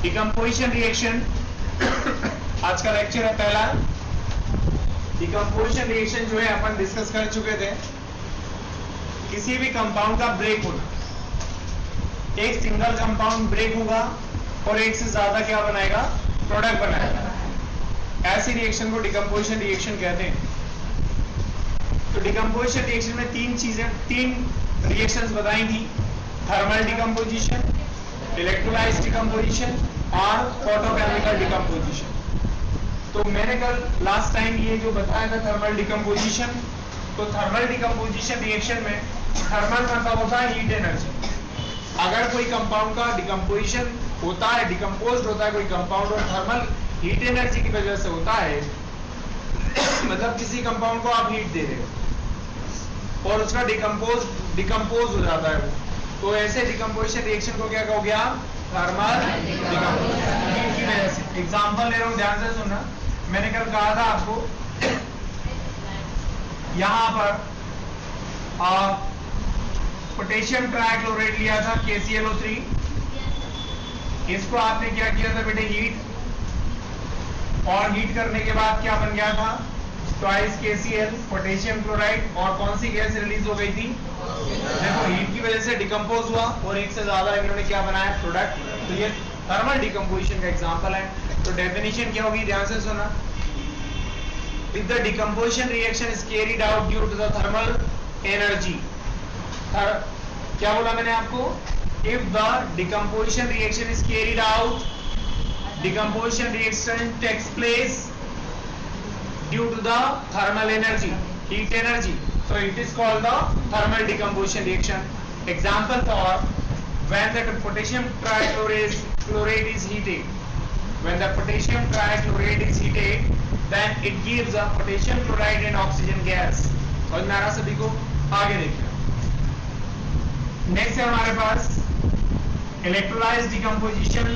Decomposition reaction आज का lecture है पहला। डिकम्पोजिशन रिएक्शन जो है अपन डिस्कस कर चुके थे। किसी भी कंपाउंड का ब्रेक होना, एक सिंगल कंपाउंड ब्रेक होगा और एक से ज्यादा क्या बनाएगा, प्रोडक्ट बनाएगा। ऐसी रिएक्शन को डिकम्पोजिशन रिएक्शन कहते हैं। तो डिकम्पोजिशन रिएक्शन में तीन रिएक्शंस बताई थी, थर्मल डिकम्पोजिशन, इलेक्ट्रोलाइज डिकम्पोजिशन और फोटोकेमिकल डिकम्पोजिशन। तो मैंने कल लास्ट टाइम ये जो बताया था थर्मल डिकम्पोजिशन, तो थर्मल डिकम्पोजिशन रिएक्शन में थर्मल मतलब होता है हीट एनर्जी। अगर कोई कंपाउंड का डिकम्पोजिशन होता है, डिकम्पोज होता है कोई कंपाउंड और थर्मल हीट एनर्जी की वजह से होता है, मतलब किसी कंपाउंड को आप हीट दे रहे हो और उसका डिकम्पोज हो जाता है वो, तो ऐसे डिकम्पोजिशन रिएक्शन को क्या कहोगे आप, थर्मल डिकम्पोजिशन हीट की वजह से। एग्जांपल ले रहा हूं, ध्यान से सुनना। मैंने कल कहा था आपको, यहां पर पोटेशियम ट्राइक्लोराइड लिया था KClO3, इसको आपने क्या किया था बेटे, हीट, और हीट करने के बाद क्या बन गया था, ट्वाइस KCl पोटेशियम क्लोराइड, और कौन सी गैस रिलीज हो गई थी, देखो हीट की वजह से डिकम्पोज हुआ और एक से ज्यादा इन्होंने क्या बनाया, प्रोडक्ट। तो ये थर्मल डिकम्पोजिशन का एग्जांपल है। तो डेफिनेशन क्या होगी, ध्यान से सुना। If the decomposition reaction is carried out due to the thermal energy, क्या बोला मैंने आपको, if the decomposition reaction is carried out, decomposition reaction takes place due to the thermal energy, heat energy, so it is called the thermal decomposition reaction. Example for when the potassium trichloride is heated, when the potassium trichloride is heated, then it gives a potassium chloride and oxygen gas। और नारा सभी को आगे देखिए। Next है हमारे पास electrolysed decomposition.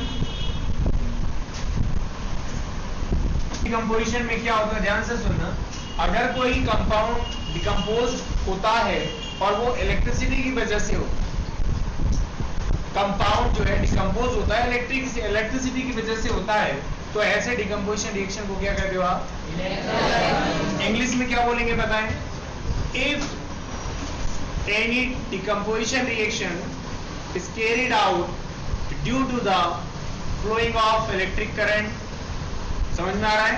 Decomposition में क्या होता है, ध्यान से सुनना। अगर कोई कंपाउंड डिकम्पोज होता है और वो इलेक्ट्रिसिटी की वजह से हो, कंपाउंड जो है डिकम्पोज होता है इलेक्ट्रिसिटी की वजह से होता है, तो ऐसे डिकम्पोजिशन रिएक्शन को क्या कहते हो आप, इंग्लिश में क्या बोलेंगे बताएं, if any decomposition reaction is carried out due to the flowing of electric current, समझ में आ रहा है,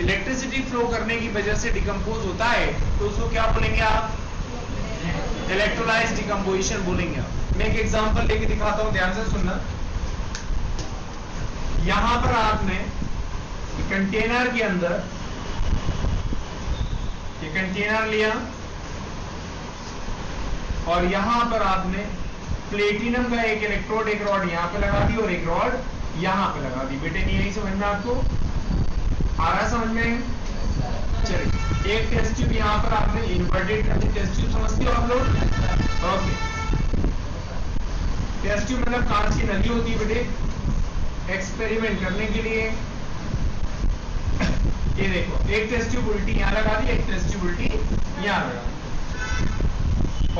इलेक्ट्रिसिटी फ्लो करने की वजह से डिकम्पोज होता है, तो उसको क्या बोलेंगे आप, इलेक्ट्रोलाइज डिकम्पोजिशन बोलेंगे आप। मैं एक एग्जांपल लेके दिखाता हूं, ध्यान से सुनना। यहां पर आपने कंटेनर के अंदर ये कंटेनर लिया और यहां पर आपने प्लेटिनम का एक इलेक्ट्रोड, एक रॉड यहां पे लगा दी और एक रॉड यहां पे लगा दी। बेटे नहीं यही समझ में आपको आ रहा है, समझ में? चलिए, एक टेस्ट ट्यूब यहां पर आपने इन्वर्टेड कर दी। टेस्ट ट्यूब समझते हो आप लोग? ओके, टेस्ट ट्यूब मतलब कांच की नली होती है बेटे, एक्सपेरिमेंट करने के लिए। ये देखो, एक टेस्ट ट्यूब उल्टी यहां लगा दी, एक टेस्ट ट्यूब उल्टी यहां लगा दी,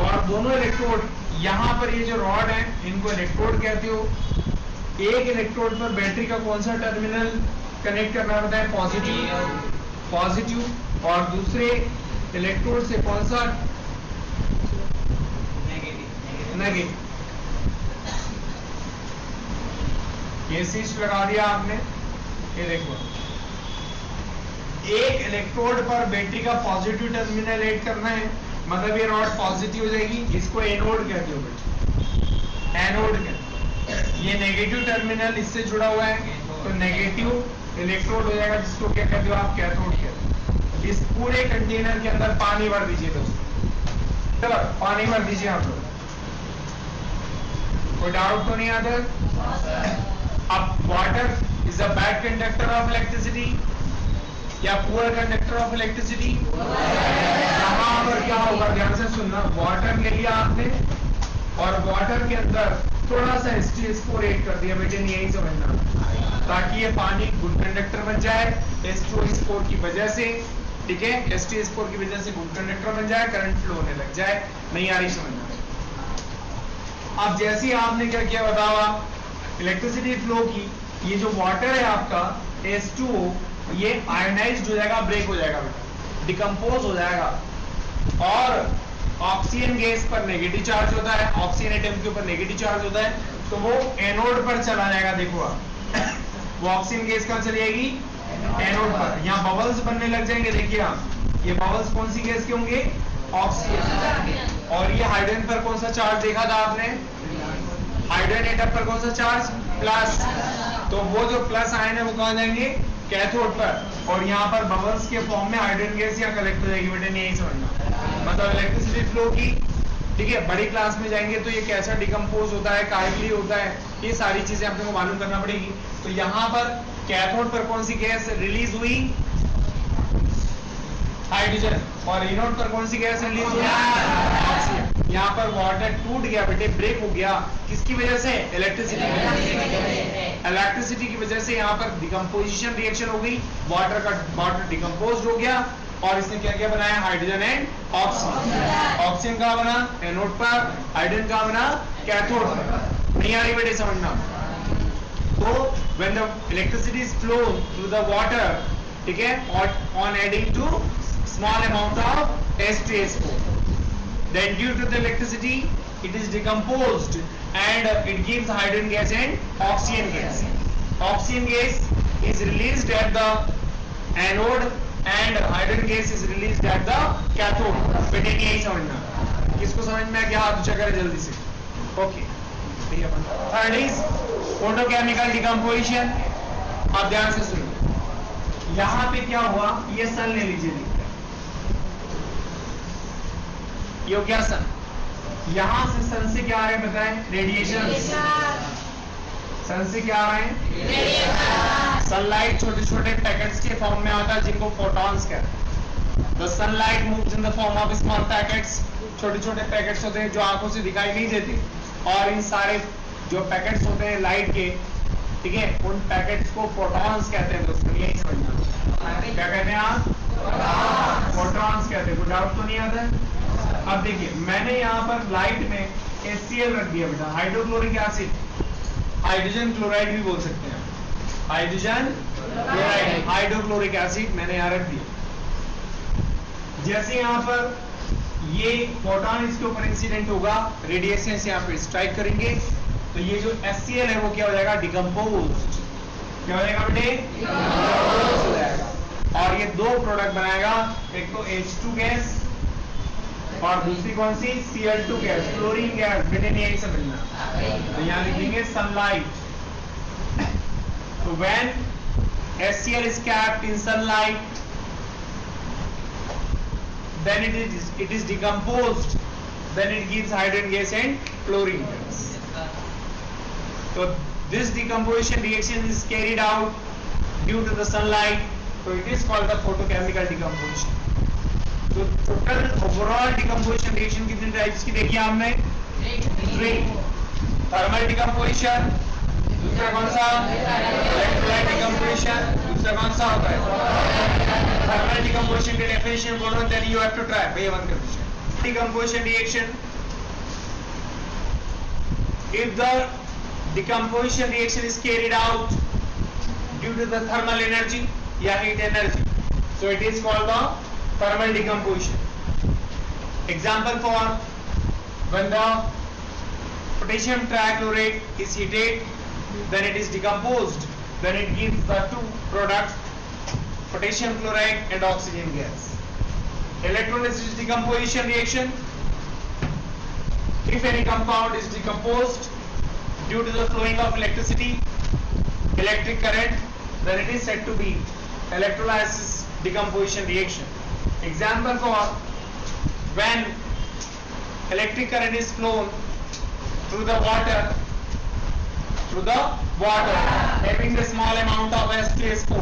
और दोनों इलेक्ट्रोड यहां पर, ये जो रॉड है इनको इलेक्ट्रोड कहते हो। एक इलेक्ट्रोड पर बैटरी का कौन सा टर्मिनल कनेक्ट करना होता है, पॉजिटिव, और दूसरे इलेक्ट्रोड से कौन सा, नेगेटिव। ये स्विच लगा दिया आपने, ये देखो, एक इलेक्ट्रोड पर बैटरी का पॉजिटिव टर्मिनल ऐड करना है, मतलब ये रॉड पॉजिटिव हो जाएगी, इसको एनोड कहते हो बेटा, एनोड कहते हो। ये नेगेटिव टर्मिनल इससे जुड़ा हुआ है, तो नेगेटिव इलेक्ट्रोड हो जाएगा, जिसको क्या कहते हो आप, कैथोड कहते हो। इस पूरे कंटेनर के अंदर पानी भर दीजिए दोस्तों, चलो पानी भर दीजिए आप लोग, कोई डाउट तो नहीं आता? अब water is a bad conductor of electricity या पुअर कंडक्टर ऑफ इलेक्ट्रिसिटी? यहां पर क्या होगा, ध्यान से सुनना। वाटर ले लिया आपने और वाटर के अंदर थोड़ा सा H2SO4 ऐड कर दिया, बेटे नहीं यही समझना, ताकि ये पानी गुड कंडक्टर बन जाए H2SO4 की वजह से, ठीक है, H2SO4 की वजह से गुड कंडक्टर बन जाए, करंट फ्लो होने लग जाए। नहीं आ रही समझना? अब जैसे आपने क्या किया बताओ, इलेक्ट्रिसिटी फ्लो की, ये जो वाटर है आपका H2O, ये आयोनाइज्ड हो जाएगा, ब्रेक हो जाएगा बेटा, डिकम्पोज हो जाएगा, और ऑक्सीजन गैस पर नेगेटिव चार्ज होता है, ऑक्सीजन एटम के ऊपर नेगेटिव चार्ज होता है, तो वो एनोड पर चला जाएगा। देखो आप वो ऑक्सीजन गैस कहां चली जाएगी? एनोड पर। यहाँ बबल्स बनने लग जाएंगे। देखिए आप, ये बबल्स कौन सी गैस के होंगे? ऑक्सीजन। और ये हाइड्रोजन पर कौन सा चार्ज देखा था आपने? हाइड्रोजन एटम पर कौन सा चार्ज? प्लस। तो वो जो प्लस आयन है वो कहां जाएंगे? कैथोड पर। और यहाँ पर बबल्स के फॉर्म में हाइड्रोजन गैस यहाँ कलेक्ट हो जाएगी बेटे, यही समझना। मतलब इलेक्ट्रिसिटी फ्लो की, ठीक है, बड़ी क्लास में जाएंगे तो ये कैसा डिकम्पोज होता है, काइटली होता है, ये सारी चीजें आपको मालूम करना पड़ेगी। तो यहाँ पर कैथोड पर कौन सी गैस रिलीज हुई? हाइड्रोजन। और एनोड पर कौन सी गैस रिलीज हुई? ऑक्सीजन। यहाँ पर वाटर टूट गया बेटे, ब्रेक हो गया, किसकी वजह से? इलेक्ट्रिसिटी की वजह से। इलेक्ट्रिसिटी की वजह से यहाँ पर डिकम्पोजिशन रिएक्शन हो गई, वाटर डिकम्पोज हो गया, और इसने क्या क्या बनाया? Hydrogen and oxygen. ऑक्सीजन कहाँ बना? एनोड पर। हाइड्रोजन कहाँ बना? कैथोड पर। नहीं आ रही बेटे समझना? तो when the electricity is flown through the water, ठीक है, on adding to small amount of H2SO, then due to the electricity it is decomposed and it gives hydrogen gas and oxygen gas. Oxygen gas is released at the anode and hydrogen gas is released at the cathode. बेटे यही समझना। किसको समझ में आ गया? हाथ ऊंचा करें जल्दी से। Okay, third is photochemical decomposition. अब ध्यान से सुनो, यहाँ पे क्या हुआ? ये सन ले लीजिए, ये क्या सन, यहां से सन से क्या आ रहे हैं बताएं? रेडिएशन। सन से क्या आ रहे हैं? सनलाइट छोटे छोटे पैकेट्स के फॉर्म में आता है जिनको फोटॉन्स कहते हैं। The sunlight moves in the form of small packets. छोटे छोटे पैकेट्स होते हैं जो आंखों से दिखाई नहीं देते, और इन सारे जो पैकेट्स होते हैं लाइट के, ठीक है, उन पैकेट्स को फोटॉन्स कहते हैं दोस्तों, यही समझना। क्या कहते हैं आप? फोटॉन्स कहते हैं। कोई डाउट तो नहीं आता है? अब देखिए, मैंने यहाँ पर लाइट में HCl रख दिया बेटा, हाइड्रोक्लोरिक एसिड, हाइड्रोजन क्लोराइड भी बोल सकते हैं, हाइड्रोजन क्लोराइड, हाइड्रोक्लोरिक एसिड मैंने यहाँ रख दिया। जैसे यहाँ पर ये फोटॉन इसके ऊपर इंसिडेंट होगा, रेडिएशन से यहाँ पे स्ट्राइक करेंगे, तो ये जो HCl है वो क्या हो जाएगा? डिकम्पोज्ड। क्या हो जाएगा बेटे? डिकम्पोज हो जाएगा। और ये दो प्रोडक्ट बनाएगा, एक तो H2 गैस और दूसरी कौन सी? Cl2 gas, chlorine gas. बेटे नहीं यही समझना, तो यहाँ लिखेंगे सनलाइट। तो when HCl is kept in sunlight, then it is decomposed, then it gives hydrogen gas and chlorine gas. So this decomposition reaction is carried out due to the sunlight, so it is called the photochemical decomposition. तो total overall decomposition reaction कितने types की देखी आपने? 3। Thermal decomposition, दूसरा कौन सा? Electrolyte decomposition, दूसरा कौन सा होता है? थर्मल डिकम्पोजिशन के डेफिनेशन बोलो, then you have to try. भैया बंद कर दीजिए। Decomposition reaction, if the decomposition reaction is carried out due to the thermal energy या heat energy, so it is called the thermal decomposition. Example for when the potassium trichlorate is heated, then it is decomposed, then it gives the two products, potassium chloride and oxygen gas. Electrolysis decomposition reaction, if any compound is decomposed due to the flowing of electricity, electric current, then it is said to be electrolysis decomposition reaction. Example for when electric current is flown through the water having the small amount of H2SO,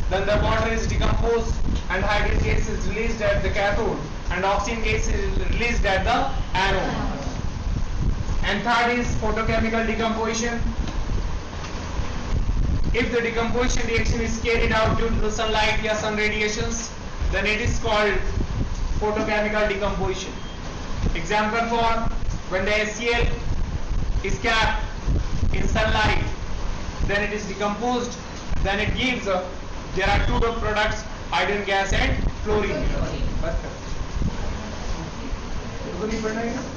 then the water is decomposed and hydrogen gas is released at the cathode and oxygen gas is released at the anode. And third is photochemical decomposition. If the decomposition reaction is carried out due to the sunlight or sun radiations, then it is called photochemical decomposition. Example for when the HCl is kept in sunlight then it is decomposed, then it gives there are two products, hydrogen gas and fluorine. बस कर, तो नहीं पढ़ना है ना?